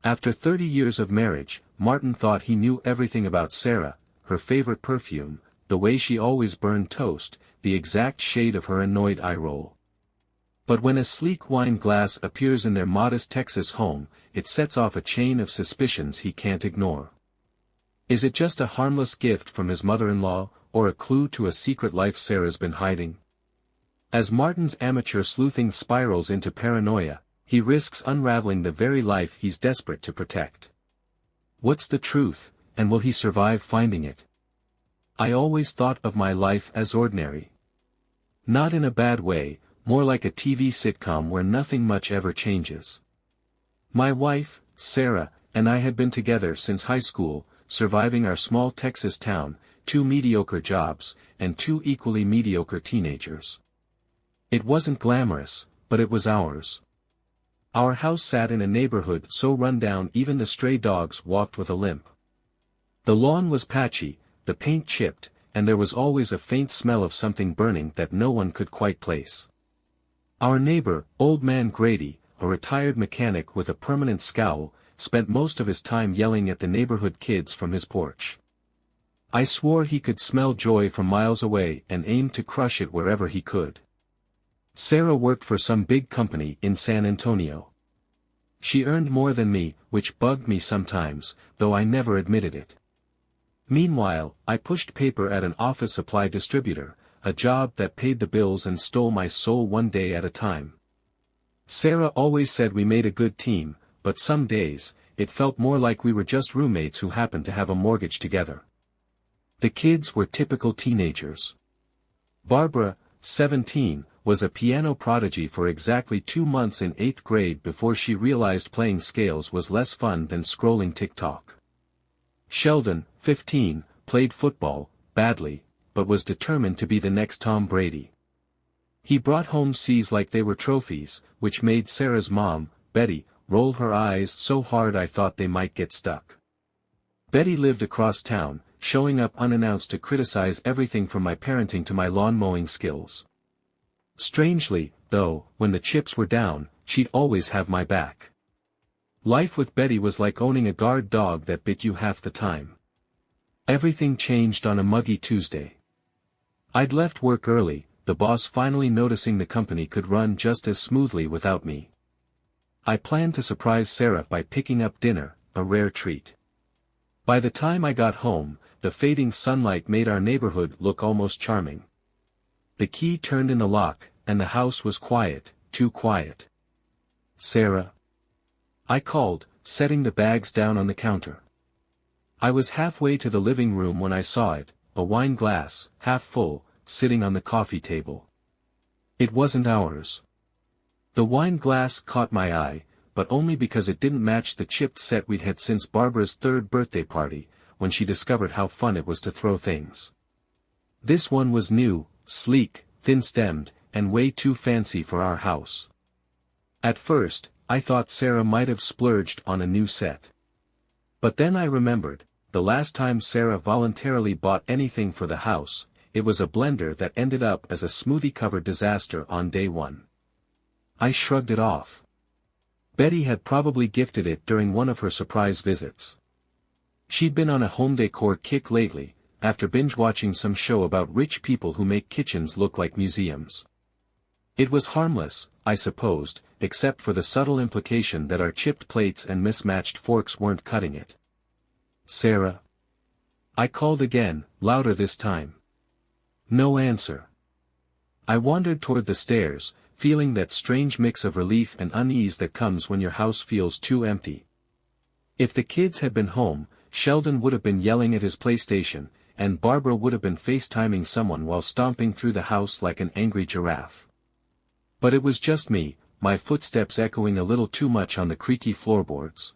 After 30 years of marriage, Martin thought he knew everything about Sarah, her favorite perfume, the way she always burned toast, the exact shade of her annoyed eye roll. But when a sleek wine glass appears in their modest Texas home, it sets off a chain of suspicions he can't ignore. Is it just a harmless gift from his mother-in-law, or a clue to a secret life Sarah's been hiding? As Martin's amateur sleuthing spirals into paranoia, he risks unraveling the very life he's desperate to protect. What's the truth, and will he survive finding it? I always thought of my life as ordinary. Not in a bad way, more like a TV sitcom where nothing much ever changes. My wife, Sarah, and I had been together since high school, surviving our small Texas town, 2 mediocre jobs, and 2 equally mediocre teenagers. It wasn't glamorous, but it was ours. Our house sat in a neighborhood so run down even the stray dogs walked with a limp. The lawn was patchy, the paint chipped, and there was always a faint smell of something burning that no one could quite place. Our neighbor, Old Man Grady, a retired mechanic with a permanent scowl, spent most of his time yelling at the neighborhood kids from his porch. I swore he could smell joy from miles away and aimed to crush it wherever he could. Sarah worked for some big company in San Antonio. She earned more than me, which bugged me sometimes, though I never admitted it. Meanwhile, I pushed paper at an office supply distributor, a job that paid the bills and stole my soul one day at a time. Sarah always said we made a good team, but some days, it felt more like we were just roommates who happened to have a mortgage together. The kids were typical teenagers. Barbara, 17, was a piano prodigy for exactly 2 months in 8th grade before she realized playing scales was less fun than scrolling TikTok. Sheldon, 15, played football, badly, but was determined to be the next Tom Brady. He brought home C's like they were trophies, which made Sarah's mom, Betty, roll her eyes so hard I thought they might get stuck. Betty lived across town, showing up unannounced to criticize everything from my parenting to my lawn mowing skills. Strangely, though, when the chips were down, she'd always have my back. Life with Betty was like owning a guard dog that bit you half the time. Everything changed on a muggy Tuesday. I'd left work early, the boss finally noticing the company could run just as smoothly without me. I planned to surprise Sarah by picking up dinner, a rare treat. By the time I got home, the fading sunlight made our neighborhood look almost charming. The key turned in the lock, and the house was quiet, too quiet. Sarah? I called, setting the bags down on the counter. I was halfway to the living room when I saw it, a wine glass, half full, sitting on the coffee table. It wasn't ours. The wine glass caught my eye, but only because it didn't match the chipped set we'd had since Barbara's 3rd birthday party, when she discovered how fun it was to throw things. This one was new, sleek, thin-stemmed, and way too fancy for our house. At first, I thought Sarah might have splurged on a new set. But then I remembered, the last time Sarah voluntarily bought anything for the house, it was a blender that ended up as a smoothie-covered disaster on day 1. I shrugged it off. Betty had probably gifted it during one of her surprise visits. She'd been on a home decor kick lately, after binge-watching some show about rich people who make kitchens look like museums. It was harmless, I supposed, except for the subtle implication that our chipped plates and mismatched forks weren't cutting it. Sarah? I called again, louder this time. No answer. I wandered toward the stairs, feeling that strange mix of relief and unease that comes when your house feels too empty. If the kids had been home, Sheldon would have been yelling at his PlayStation, and Barbara would have been FaceTiming someone while stomping through the house like an angry giraffe. But it was just me, my footsteps echoing a little too much on the creaky floorboards.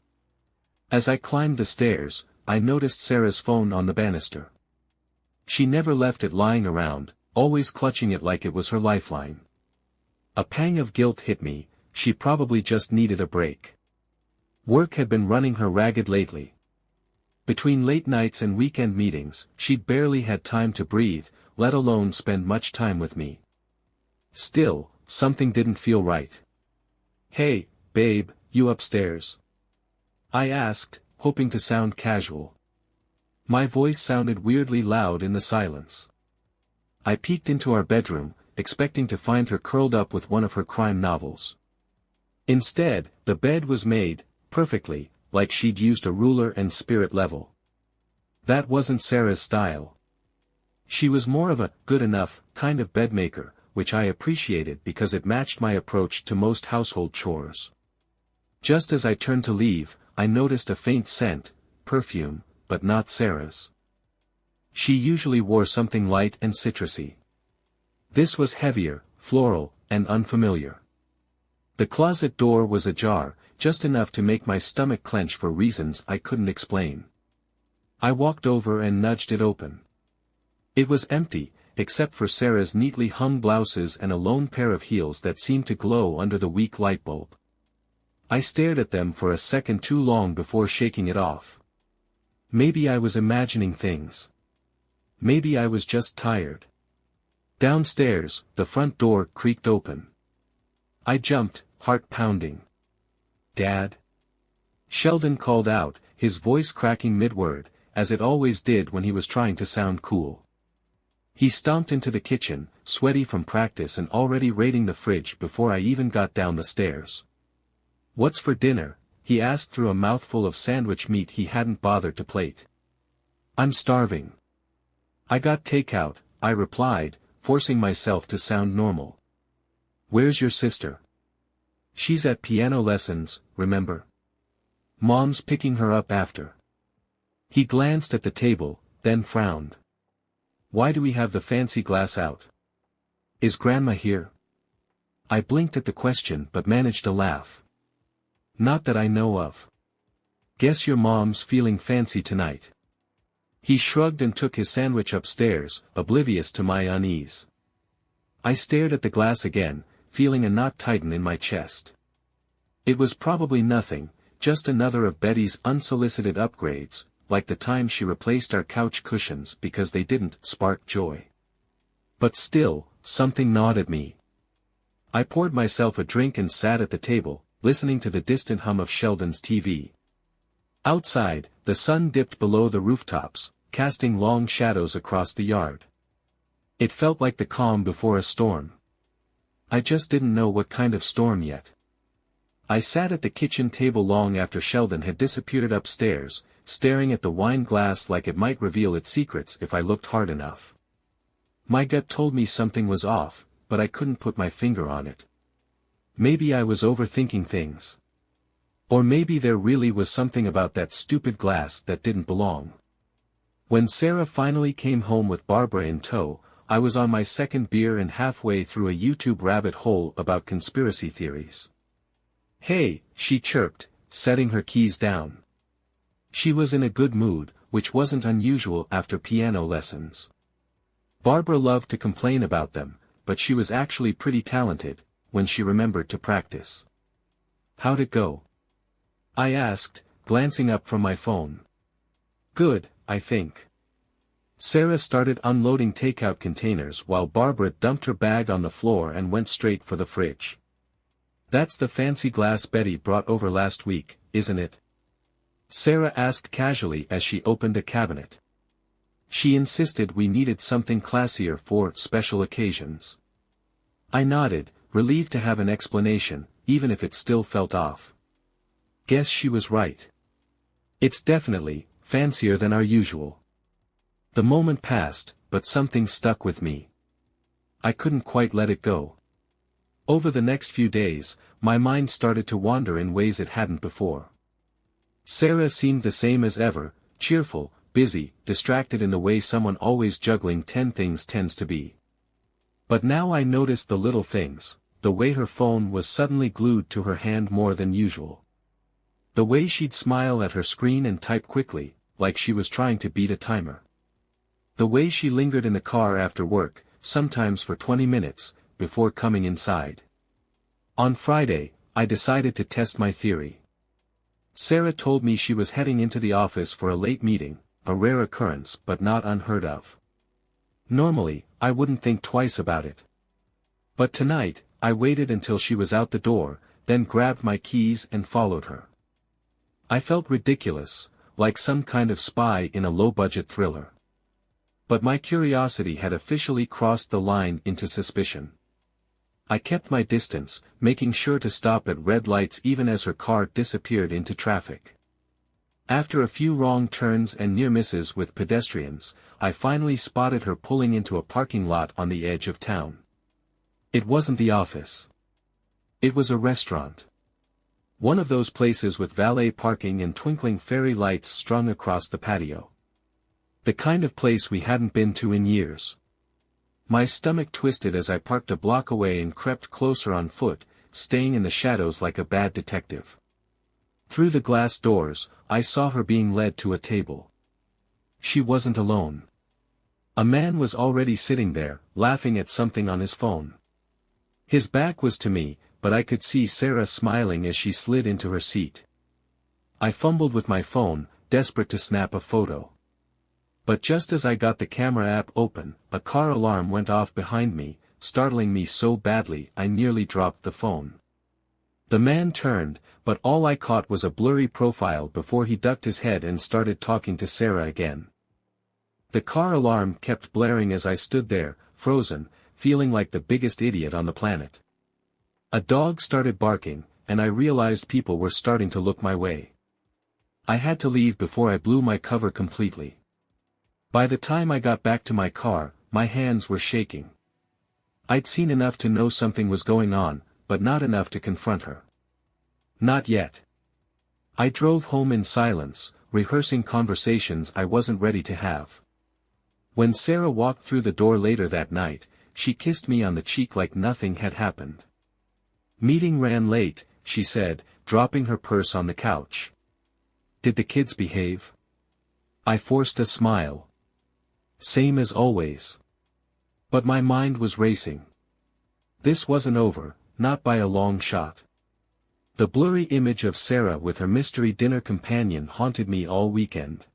As I climbed the stairs, I noticed Sarah's phone on the banister. She never left it lying around, always clutching it like it was her lifeline. A pang of guilt hit me, she probably just needed a break. Work had been running her ragged lately. Between late nights and weekend meetings, she'd barely had time to breathe, let alone spend much time with me. Still, something didn't feel right. Hey, babe, you upstairs? I asked, hoping to sound casual. My voice sounded weirdly loud in the silence. I peeked into our bedroom, expecting to find her curled up with one of her crime novels. Instead, the bed was made, perfectly, like she'd used a ruler and spirit level. That wasn't Sarah's style. She was more of a good enough kind of bedmaker, which I appreciated because it matched my approach to most household chores. Just as I turned to leave, I noticed a faint scent, perfume, but not Sarah's. She usually wore something light and citrusy. This was heavier, floral, and unfamiliar. The closet door was ajar, just enough to make my stomach clench for reasons I couldn't explain. I walked over and nudged it open. It was empty, except for Sarah's neatly hung blouses and a lone pair of heels that seemed to glow under the weak light bulb. I stared at them for a second too long before shaking it off. Maybe I was imagining things. Maybe I was just tired. Downstairs, the front door creaked open. I jumped, heart pounding. "Dad?" Sheldon called out, his voice cracking mid-word, as it always did when he was trying to sound cool. He stomped into the kitchen, sweaty from practice and already raiding the fridge before I even got down the stairs. "What's for dinner?" he asked through a mouthful of sandwich meat he hadn't bothered to plate. "I'm starving." "I got takeout," I replied, forcing myself to sound normal. "Where's your sister?" "She's at piano lessons, remember? Mom's picking her up after." He glanced at the table, then frowned. "Why do we have the fancy glass out? Is Grandma here?" I blinked at the question but managed to laugh. "Not that I know of. Guess your mom's feeling fancy tonight." He shrugged and took his sandwich upstairs, oblivious to my unease. I stared at the glass again, feeling a knot tighten in my chest. It was probably nothing, just another of Betty's unsolicited upgrades, like the time she replaced our couch cushions because they didn't spark joy. But still, something gnawed at me. I poured myself a drink and sat at the table, listening to the distant hum of Sheldon's TV. Outside, the sun dipped below the rooftops, casting long shadows across the yard. It felt like the calm before a storm. I just didn't know what kind of storm yet. I sat at the kitchen table long after Sheldon had disappeared upstairs, staring at the wine glass like it might reveal its secrets if I looked hard enough. My gut told me something was off, but I couldn't put my finger on it. Maybe I was overthinking things. Or maybe there really was something about that stupid glass that didn't belong. When Sarah finally came home with Barbara in tow, I was on my second beer and halfway through a YouTube rabbit hole about conspiracy theories. "Hey," she chirped, setting her keys down. She was in a good mood, which wasn't unusual after piano lessons. Barbara loved to complain about them, but she was actually pretty talented, when she remembered to practice. "How'd it go?" I asked, glancing up from my phone. "Good, I think." Sarah started unloading takeout containers while Barbara dumped her bag on the floor and went straight for the fridge. "That's the fancy glass Betty brought over last week, isn't it?" Sarah asked casually as she opened a cabinet. She insisted we needed something classier for special occasions. I nodded, relieved to have an explanation, even if it still felt off. Guess she was right. It's definitely fancier than our usual. The moment passed, but something stuck with me. I couldn't quite let it go. Over the next few days, my mind started to wander in ways it hadn't before. Sarah seemed the same as ever, cheerful, busy, distracted in the way someone always juggling 10 things tends to be. But now I noticed the little things, the way her phone was suddenly glued to her hand more than usual. The way she'd smile at her screen and type quickly, like she was trying to beat a timer. The way she lingered in the car after work, sometimes for 20 minutes, before coming inside. On Friday, I decided to test my theory. Sarah told me she was heading into the office for a late meeting, a rare occurrence but not unheard of. Normally, I wouldn't think twice about it. But tonight, I waited until she was out the door, then grabbed my keys and followed her. I felt ridiculous, like some kind of spy in a low-budget thriller. But my curiosity had officially crossed the line into suspicion. I kept my distance, making sure to stop at red lights even as her car disappeared into traffic. After a few wrong turns and near misses with pedestrians, I finally spotted her pulling into a parking lot on the edge of town. It wasn't the office. It was a restaurant. One of those places with valet parking and twinkling fairy lights strung across the patio. The kind of place we hadn't been to in years. My stomach twisted as I parked a block away and crept closer on foot, staying in the shadows like a bad detective. Through the glass doors, I saw her being led to a table. She wasn't alone. A man was already sitting there, laughing at something on his phone. His back was to me, but I could see Sarah smiling as she slid into her seat. I fumbled with my phone, desperate to snap a photo. But just as I got the camera app open, a car alarm went off behind me, startling me so badly I nearly dropped the phone. The man turned, but all I caught was a blurry profile before he ducked his head and started talking to Sarah again. The car alarm kept blaring as I stood there, frozen, feeling like the biggest idiot on the planet. A dog started barking, and I realized people were starting to look my way. I had to leave before I blew my cover completely. By the time I got back to my car, my hands were shaking. I'd seen enough to know something was going on, but not enough to confront her. Not yet. I drove home in silence, rehearsing conversations I wasn't ready to have. When Sarah walked through the door later that night, she kissed me on the cheek like nothing had happened. "Meeting ran late," she said, dropping her purse on the couch. "Did the kids behave?" I forced a smile. "Same as always." But my mind was racing. This wasn't over, not by a long shot. The blurry image of Sarah with her mystery dinner companion haunted me all weekend.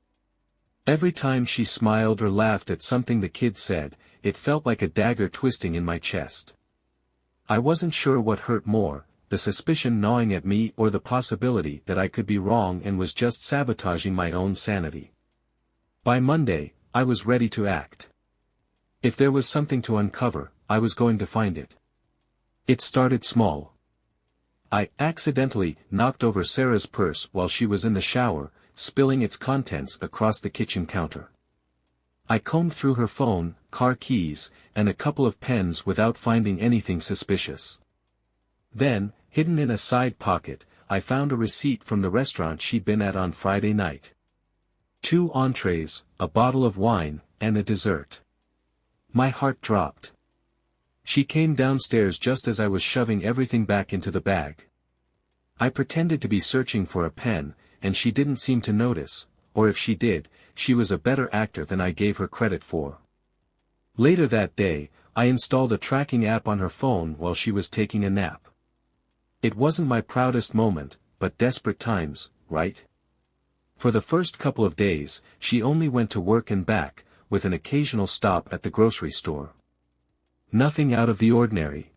Every time she smiled or laughed at something the kids said, it felt like a dagger twisting in my chest. I wasn't sure what hurt more, the suspicion gnawing at me or the possibility that I could be wrong and was just sabotaging my own sanity. By Monday, I was ready to act. If there was something to uncover, I was going to find it. It started small. I accidentally knocked over Sarah's purse while she was in the shower, spilling its contents across the kitchen counter. I combed through her phone, car keys, and a couple of pens without finding anything suspicious. Then, hidden in a side pocket, I found a receipt from the restaurant she'd been at on Friday night. 2 entrees, a bottle of wine, and a dessert. My heart dropped. She came downstairs just as I was shoving everything back into the bag. I pretended to be searching for a pen, and she didn't seem to notice, or if she did, she was a better actor than I gave her credit for. Later that day, I installed a tracking app on her phone while she was taking a nap. It wasn't my proudest moment, but desperate times, right? For the first couple of days, she only went to work and back, with an occasional stop at the grocery store. Nothing out of the ordinary.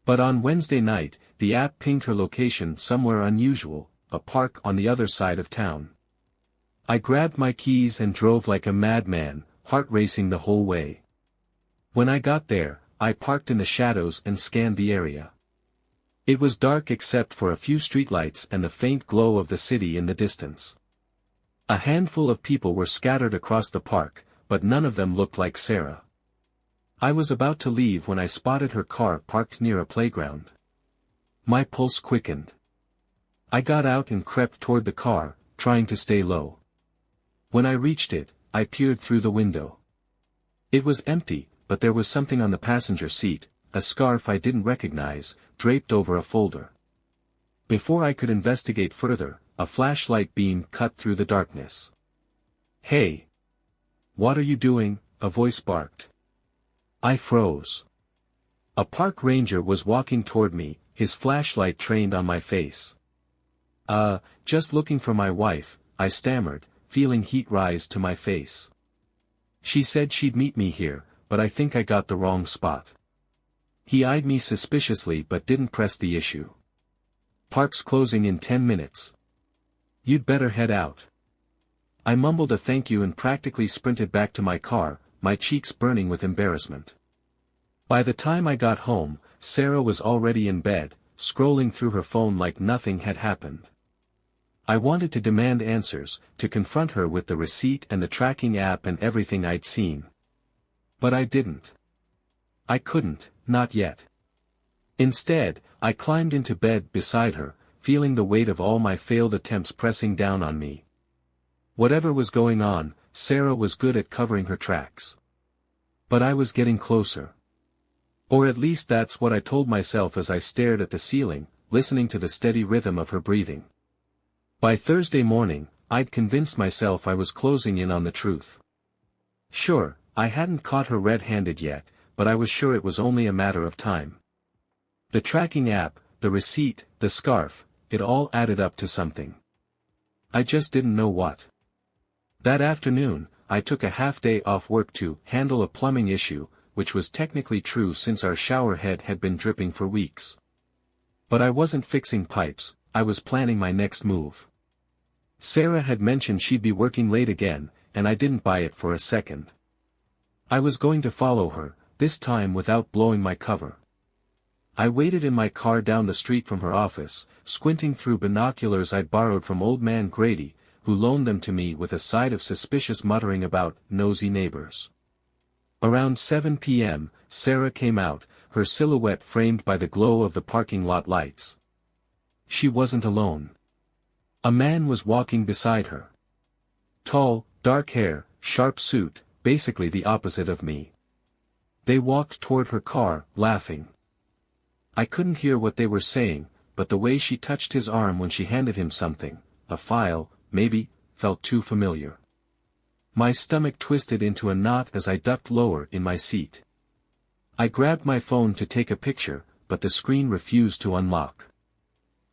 But on Wednesday night, the app pinged her location somewhere unusual, a park on the other side of town. I grabbed my keys and drove like a madman, heart racing the whole way. When I got there, I parked in the shadows and scanned the area. It was dark except for a few streetlights and the faint glow of the city in the distance. A handful of people were scattered across the park, but none of them looked like Sarah. I was about to leave when I spotted her car parked near a playground. My pulse quickened. I got out and crept toward the car, trying to stay low. When I reached it, I peered through the window. It was empty, but there was something on the passenger seat, a scarf I didn't recognize, draped over a folder. Before I could investigate further, a flashlight beam cut through the darkness. "Hey! What are you doing?" a voice barked. I froze. A park ranger was walking toward me, his flashlight trained on my face. Just looking for my wife," I stammered, feeling heat rise to my face. "She said she'd meet me here, but I think I got the wrong spot." He eyed me suspiciously but didn't press the issue. "Park's closing in 10 minutes. You'd better head out. I mumbled a thank you and practically sprinted back to my car, my cheeks burning with embarrassment. By the time I got home, Sarah was already in bed, scrolling through her phone like nothing had happened. I wanted to demand answers, to confront her with the receipt and the tracking app and everything I'd seen. But I didn't. I couldn't, not yet. Instead, I climbed into bed beside her, feeling the weight of all my failed attempts pressing down on me. Whatever was going on, Sarah was good at covering her tracks. But I was getting closer. Or at least that's what I told myself as I stared at the ceiling, listening to the steady rhythm of her breathing. By Thursday morning, I'd convinced myself I was closing in on the truth. Sure, I hadn't caught her red-handed yet, but I was sure it was only a matter of time. The tracking app, the receipt, the scarf, it all added up to something. I just didn't know what. That afternoon, I took a half-day off work to handle a plumbing issue, which was technically true since our shower head had been dripping for weeks. But I wasn't fixing pipes, I was planning my next move. Sarah had mentioned she'd be working late again, and I didn't buy it for a second. I was going to follow her, this time without blowing my cover. I waited in my car down the street from her office, squinting through binoculars I'd borrowed from old man Grady, who loaned them to me with a side of suspicious muttering about nosy neighbors. Around 7 p.m., Sarah came out, her silhouette framed by the glow of the parking lot lights. She wasn't alone. A man was walking beside her. Tall, dark hair, sharp suit, basically the opposite of me. They walked toward her car, laughing. I couldn't hear what they were saying, but the way she touched his arm when she handed him something, a file, maybe, felt too familiar. My stomach twisted into a knot as I ducked lower in my seat. I grabbed my phone to take a picture, but the screen refused to unlock.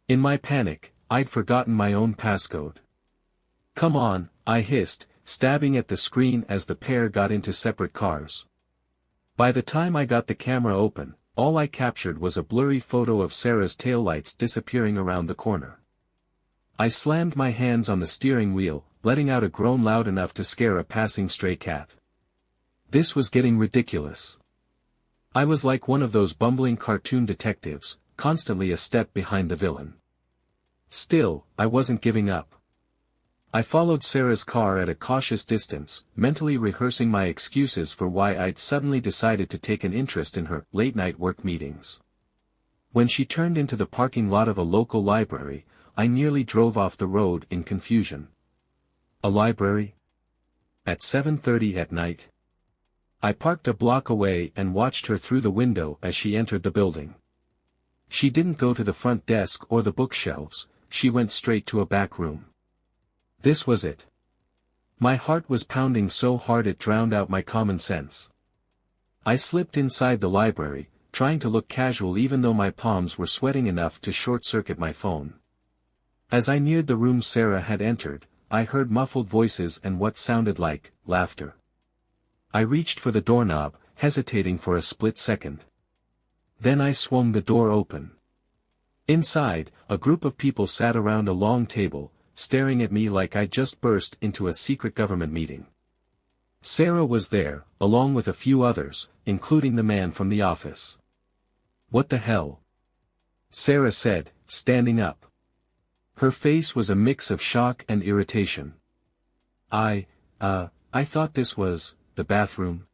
In my panic, I'd forgotten my own passcode. Come on, I hissed, stabbing at the screen as the pair got into separate cars. By the time I got the camera open, all I captured was a blurry photo of Sarah's taillights disappearing around the corner. I slammed my hands on the steering wheel, letting out a groan loud enough to scare a passing stray cat. This was getting ridiculous. I was like one of those bumbling cartoon detectives, constantly a step behind the villain. Still, I wasn't giving up. I followed Sarah's car at a cautious distance, mentally rehearsing my excuses for why I'd suddenly decided to take an interest in her late-night work meetings. When she turned into the parking lot of a local library, I nearly drove off the road in confusion. A library? At 7:30 at night? I parked a block away and watched her through the window as she entered the building. She didn't go to the front desk or the bookshelves, she went straight to a back room. This was it. My heart was pounding so hard it drowned out my common sense. I slipped inside the library, trying to look casual even though my palms were sweating enough to short-circuit my phone. As I neared the room Sarah had entered, I heard muffled voices and what sounded like laughter. I reached for the doorknob, hesitating for a split second. Then I swung the door open. Inside, a group of people sat around a long table, staring at me like I'd just burst into a secret government meeting. Sarah was there, along with a few others, including the man from the office. "What the hell?" Sarah said, standing up. Her face was a mix of shock and irritation. I thought this was the bathroom."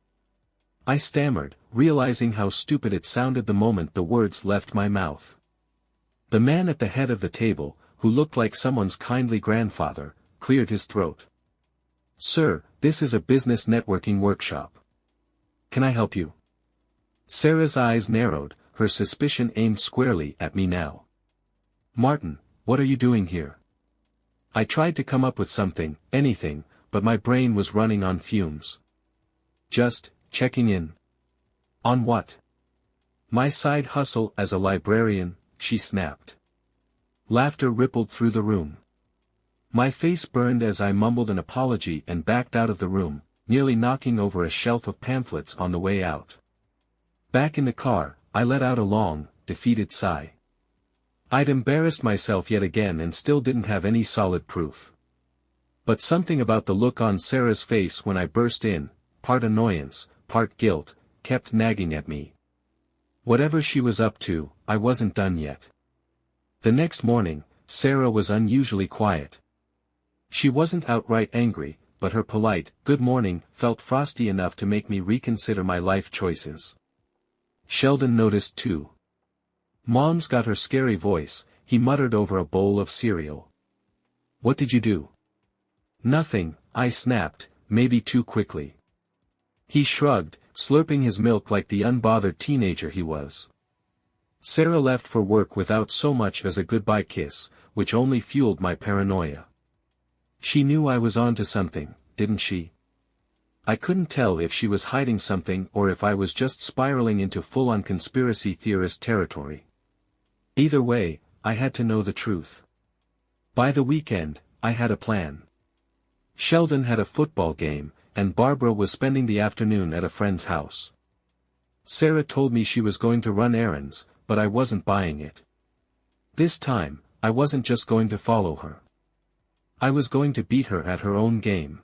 I stammered, realizing how stupid it sounded the moment the words left my mouth. The man at the head of the table, who looked like someone's kindly grandfather, cleared his throat. "Sir, this is a business networking workshop. Can I help you?" Sarah's eyes narrowed, her suspicion aimed squarely at me now. "Martin, what are you doing here?" I tried to come up with something, anything, but my brain was running on fumes. "Just checking in." "On what?" "My side hustle as a librarian," she snapped. Laughter rippled through the room. My face burned as I mumbled an apology and backed out of the room, nearly knocking over a shelf of pamphlets on the way out. Back in the car, I let out a long, defeated sigh. I'd embarrassed myself yet again and still didn't have any solid proof. But something about the look on Sarah's face when I burst in, part annoyance, part guilt, kept nagging at me. Whatever she was up to, I wasn't done yet. The next morning, Sarah was unusually quiet. She wasn't outright angry, but her polite, "Good morning," felt frosty enough to make me reconsider my life choices. Sheldon noticed too. "Mom's got her scary voice," he muttered over a bowl of cereal. "What did you do?" "Nothing," I snapped, maybe too quickly. He shrugged, slurping his milk like the unbothered teenager he was. Sarah left for work without so much as a goodbye kiss, which only fueled my paranoia. She knew I was onto something, didn't she? I couldn't tell if she was hiding something or if I was just spiraling into full-on conspiracy theorist territory. Either way, I had to know the truth. By the weekend, I had a plan. Sheldon had a football game, and Barbara was spending the afternoon at a friend's house. Sarah told me she was going to run errands, but I wasn't buying it. This time, I wasn't just going to follow her. I was going to beat her at her own game.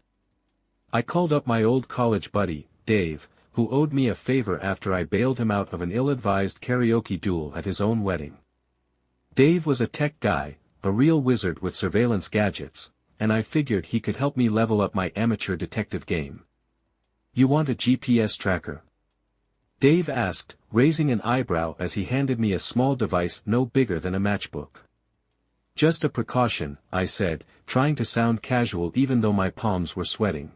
I called up my old college buddy, Dave, who owed me a favor after I bailed him out of an ill-advised karaoke duel at his own wedding. Dave was a tech guy, a real wizard with surveillance gadgets, and I figured he could help me level up my amateur detective game. "You want a GPS tracker?" Dave asked, raising an eyebrow as he handed me a small device no bigger than a matchbook. "Just a precaution," I said, trying to sound casual even though my palms were sweating.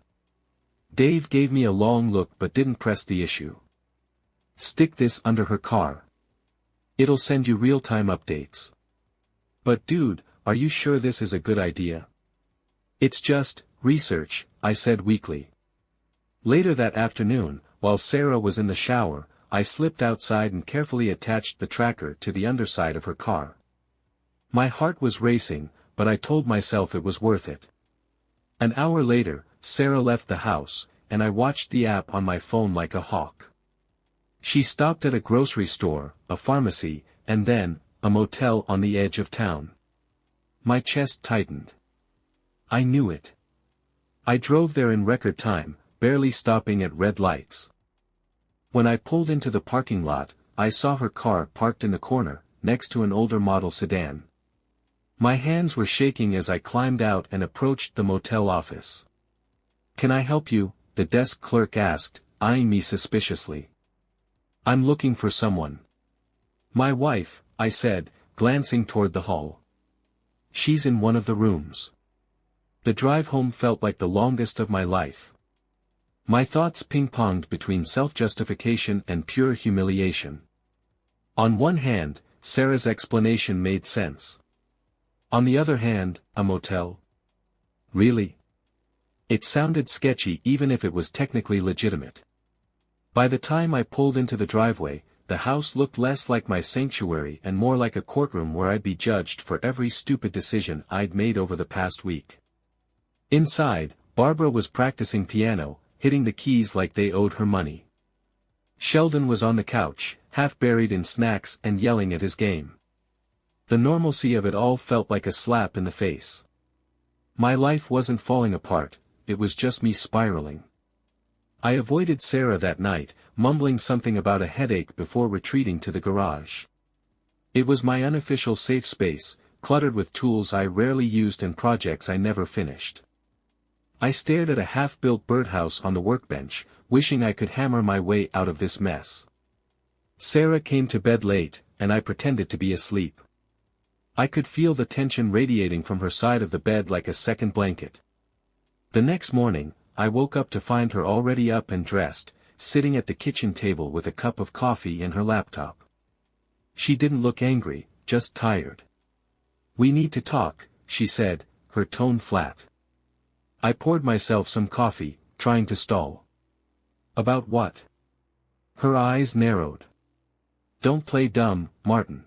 Dave gave me a long look but didn't press the issue. "Stick this under her car. It'll send you real-time updates." "But dude, are you sure this is a good idea?" "It's just research," I said weakly. Later that afternoon, while Sarah was in the shower, I slipped outside and carefully attached the tracker to the underside of her car. My heart was racing, but I told myself it was worth it. An hour later, Sarah left the house, and I watched the app on my phone like a hawk. She stopped at a grocery store, a pharmacy, and then, a motel on the edge of town. My chest tightened. I knew it. I drove there in record time, barely stopping at red lights. When I pulled into the parking lot, I saw her car parked in the corner, next to an older model sedan. My hands were shaking as I climbed out and approached the motel office. "Can I help you?" the desk clerk asked, eyeing me suspiciously. "I'm looking for someone." "My wife," I said, glancing toward the hall. "She's in one of the rooms." The drive home felt like the longest of my life. My thoughts ping-ponged between self-justification and pure humiliation. On one hand, Sarah's explanation made sense. On the other hand, a motel? Really? It sounded sketchy even if it was technically legitimate. By the time I pulled into the driveway, the house looked less like my sanctuary and more like a courtroom where I'd be judged for every stupid decision I'd made over the past week. Inside, Barbara was practicing piano, hitting the keys like they owed her money. Sheldon was on the couch, half buried in snacks and yelling at his game. The normalcy of it all felt like a slap in the face. My life wasn't falling apart, it was just me spiraling. I avoided Sarah that night, mumbling something about a headache before retreating to the garage. It was my unofficial safe space, cluttered with tools I rarely used and projects I never finished. I stared at a half-built birdhouse on the workbench, wishing I could hammer my way out of this mess. Sarah came to bed late, and I pretended to be asleep. I could feel the tension radiating from her side of the bed like a second blanket. The next morning, I woke up to find her already up and dressed, sitting at the kitchen table with a cup of coffee and her laptop. She didn't look angry, just tired. "We need to talk," she said, her tone flat. I poured myself some coffee, trying to stall. "About what?" Her eyes narrowed. "Don't play dumb, Martin.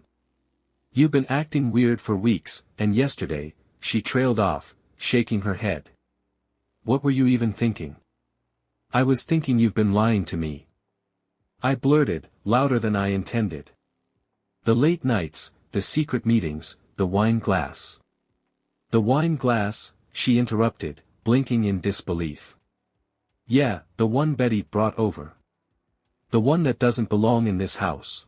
You've been acting weird for weeks, and yesterday," she trailed off, shaking her head. "What were you even thinking?" "I was thinking you've been lying to me." I blurted, louder than I intended. The late nights, the secret meetings, the wine glass. The wine glass, she interrupted, blinking in disbelief. Yeah, the one Betty brought over. The one that doesn't belong in this house.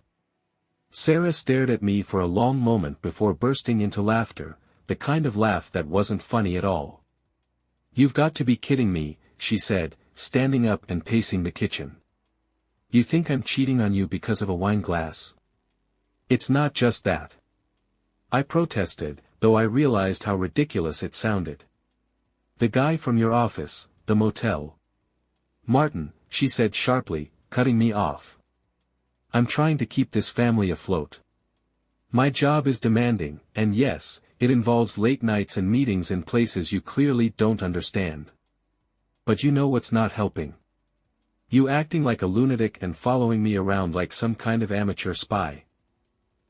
Sarah stared at me for a long moment before bursting into laughter, the kind of laugh that wasn't funny at all. You've got to be kidding me, she said, standing up and pacing the kitchen. You think I'm cheating on you because of a wine glass? It's not just that. I protested, though I realized how ridiculous it sounded. The guy from your office, the motel. Martin, she said sharply, cutting me off. I'm trying to keep this family afloat. My job is demanding, and yes, it involves late nights and meetings in places you clearly don't understand. But you know what's not helping? You acting like a lunatic and following me around like some kind of amateur spy.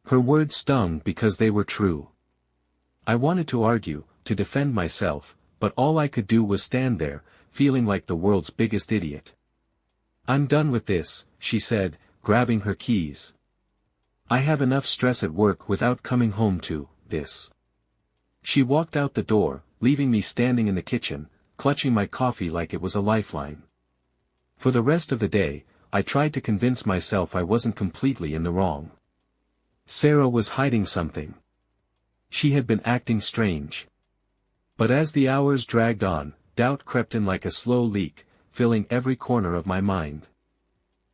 Her words stung because they were true. I wanted to argue, to defend myself, but all I could do was stand there, feeling like the world's biggest idiot. I'm done with this, she said, grabbing her keys. I have enough stress at work without coming home to this. She walked out the door, leaving me standing in the kitchen, clutching my coffee like it was a lifeline. For the rest of the day, I tried to convince myself I wasn't completely in the wrong. Sarah was hiding something. She had been acting strange. But as the hours dragged on, doubt crept in like a slow leak, filling every corner of my mind.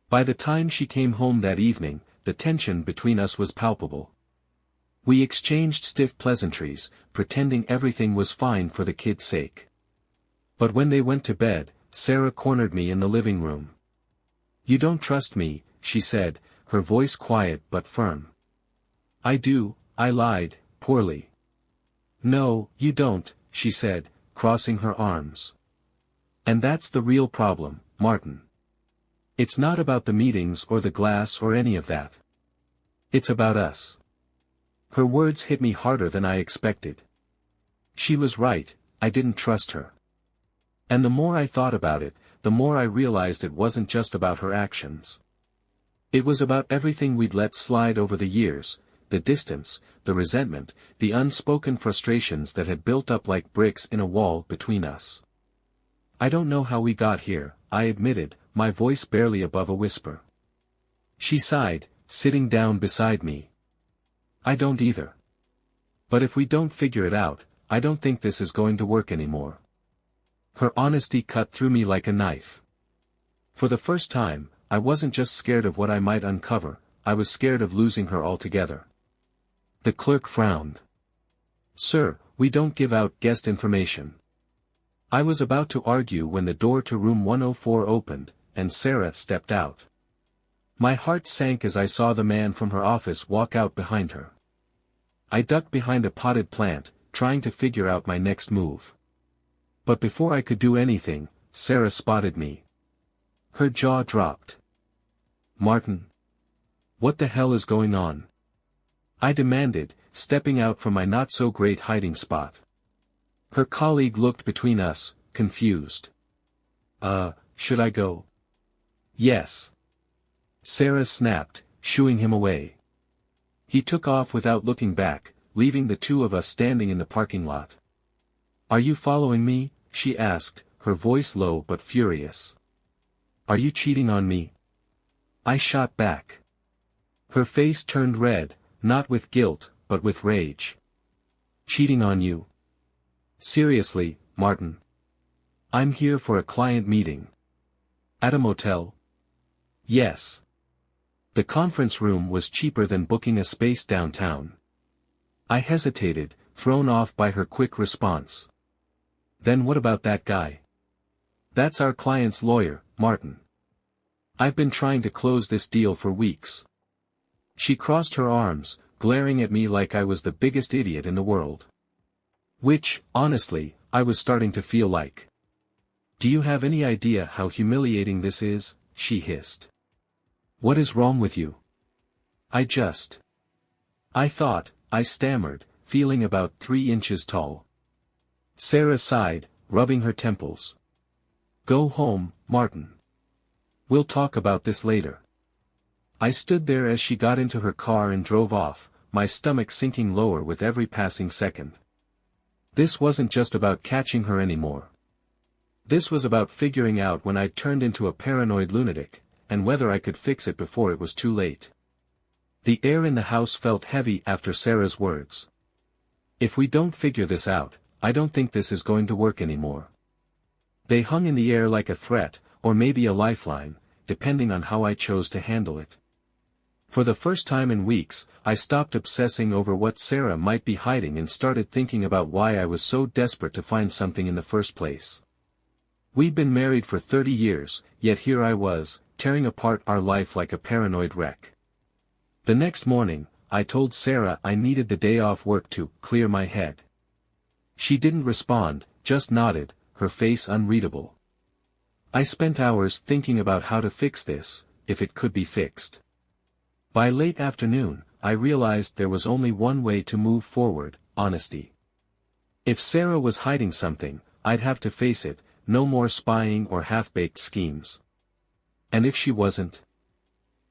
By the time she came home that evening, the tension between us was palpable. We exchanged stiff pleasantries, pretending everything was fine for the kids' sake. But when they went to bed, Sarah cornered me in the living room. You don't trust me, she said, her voice quiet but firm. I do, I lied, poorly. No, you don't, she said, crossing her arms. And that's the real problem, Martin. It's not about the meetings or the glass or any of that. It's about us. Her words hit me harder than I expected. She was right, I didn't trust her. And the more I thought about it, the more I realized it wasn't just about her actions. It was about everything we'd let slide over the years, the distance, the resentment, the unspoken frustrations that had built up like bricks in a wall between us. I don't know how we got here, I admitted, my voice barely above a whisper. She sighed, sitting down beside me. I don't either. But if we don't figure it out, I don't think this is going to work anymore. Her honesty cut through me like a knife. For the first time, I wasn't just scared of what I might uncover, I was scared of losing her altogether. The clerk frowned. Sir, we don't give out guest information. I was about to argue when the door to room 104 opened, and Sarah stepped out. My heart sank as I saw the man from her office walk out behind her. I ducked behind a potted plant, trying to figure out my next move. But before I could do anything, Sarah spotted me. Her jaw dropped. Martin. What the hell is going on? I demanded, stepping out from my not-so-great hiding spot. Her colleague looked between us, confused. Should I go? Yes. Sarah snapped, shooing him away. He took off without looking back, leaving the two of us standing in the parking lot. Are you following me? She asked, her voice low but furious. Are you cheating on me? I shot back. Her face turned red, not with guilt, but with rage. Cheating on you? Seriously, Martin. I'm here for a client meeting. At a motel? Yes. The conference room was cheaper than booking a space downtown. I hesitated, thrown off by her quick response. Then what about that guy? That's our client's lawyer, Martin. I've been trying to close this deal for weeks. She crossed her arms, glaring at me like I was the biggest idiot in the world. Which, honestly, I was starting to feel like. Do you have any idea how humiliating this is? She hissed. What is wrong with you? I thought, I stammered, feeling about 3 inches tall. Sarah sighed, rubbing her temples. Go home, Martin. We'll talk about this later. I stood there as she got into her car and drove off, my stomach sinking lower with every passing second. This wasn't just about catching her anymore. This was about figuring out when I'd turned into a paranoid lunatic, and whether I could fix it before it was too late. The air in the house felt heavy after Sarah's words. If we don't figure this out, I don't think this is going to work anymore. They hung in the air like a threat, or maybe a lifeline, depending on how I chose to handle it. For the first time in weeks, I stopped obsessing over what Sarah might be hiding and started thinking about why I was so desperate to find something in the first place. We'd been married for 30 years, yet here I was, tearing apart our life like a paranoid wreck. The next morning, I told Sarah I needed the day off work to clear my head. She didn't respond, just nodded, her face unreadable. I spent hours thinking about how to fix this, if it could be fixed. By late afternoon, I realized there was only one way to move forward: honesty. If Sarah was hiding something, I'd have to face it, no more spying or half-baked schemes. And if she wasn't,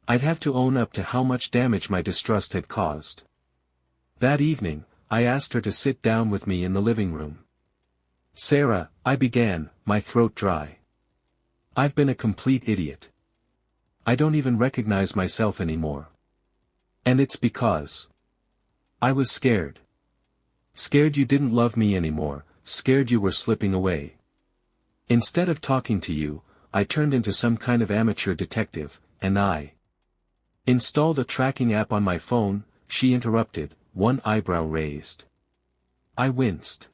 I'd have to own up to how much damage my distrust had caused. That evening, I asked her to sit down with me in the living room. "Sarah," I began, my throat dry. "I've been a complete idiot. I don't even recognize myself anymore. And it's because I was scared. Scared you didn't love me anymore, scared you were slipping away. Instead of talking to you, I turned into some kind of amateur detective, and I installed a tracking app on my phone," she interrupted, one eyebrow raised. I winced.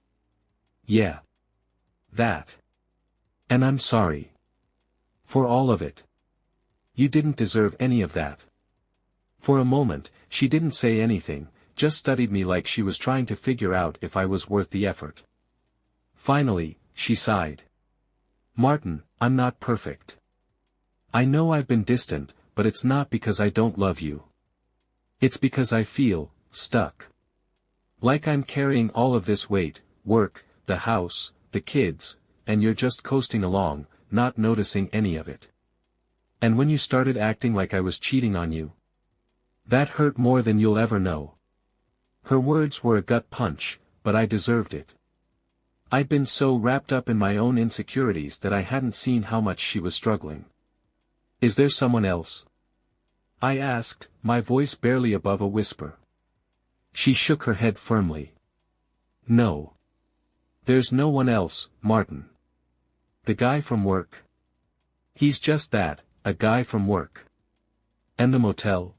"Yeah. That. And I'm sorry. For all of it. You didn't deserve any of that." For a moment, she didn't say anything, just studied me like she was trying to figure out if I was worth the effort. Finally, she sighed. "Martin, I'm not perfect. I know I've been distant, but it's not because I don't love you. It's because I feel stuck. Like I'm carrying all of this weight, work, the house, the kids, and you're just coasting along, not noticing any of it. And when you started acting like I was cheating on you, that hurt more than you'll ever know." Her words were a gut punch, but I deserved it. I'd been so wrapped up in my own insecurities that I hadn't seen how much she was struggling. "Is there someone else?" I asked, my voice barely above a whisper. She shook her head firmly. "No. There's no one else, Martin. The guy from work. He's just that, a guy from work. And the motel?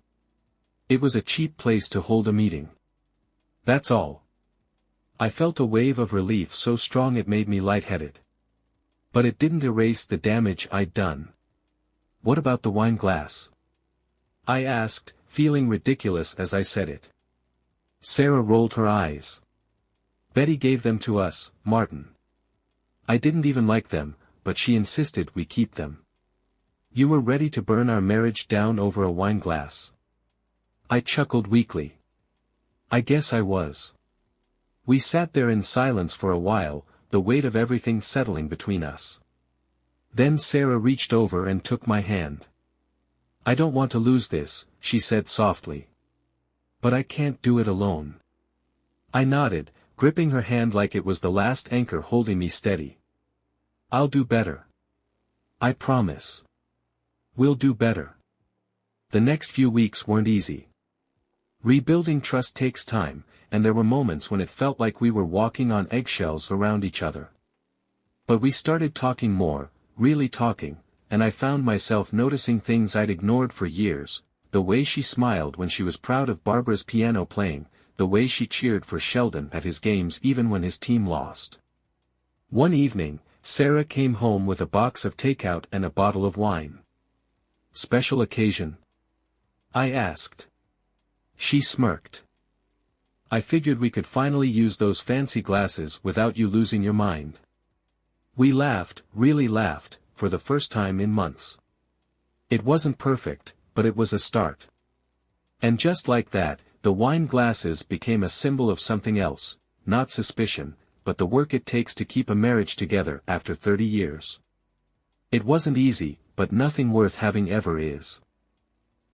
It was a cheap place to hold a meeting. That's all." I felt a wave of relief so strong it made me lightheaded. But it didn't erase the damage I'd done. "What about the wine glass?" I asked, feeling ridiculous as I said it. Sarah rolled her eyes. "Betty gave them to us, Martin. I didn't even like them, but she insisted we keep them. You were ready to burn our marriage down over a wine glass." I chuckled weakly. "I guess I was." We sat there in silence for a while, the weight of everything settling between us. Then Sarah reached over and took my hand. "I don't want to lose this," she said softly. "But I can't do it alone." I nodded, gripping her hand like it was the last anchor holding me steady. "I'll do better. I promise. We'll do better." The next few weeks weren't easy. Rebuilding trust takes time, and there were moments when it felt like we were walking on eggshells around each other. But we started talking more, really talking, and I found myself noticing things I'd ignored for years: the way she smiled when she was proud of Barbara's piano playing, the way she cheered for Sheldon at his games even when his team lost. One evening, Sarah came home with a box of takeout and a bottle of wine. "Special occasion?" I asked. She smirked. "I figured we could finally use those fancy glasses without you losing your mind." We laughed, really laughed, for the first time in months. It wasn't perfect, but it was a start. And just like that, the wine glasses became a symbol of something else, not suspicion, but the work it takes to keep a marriage together after 30 years. It wasn't easy, but nothing worth having ever is.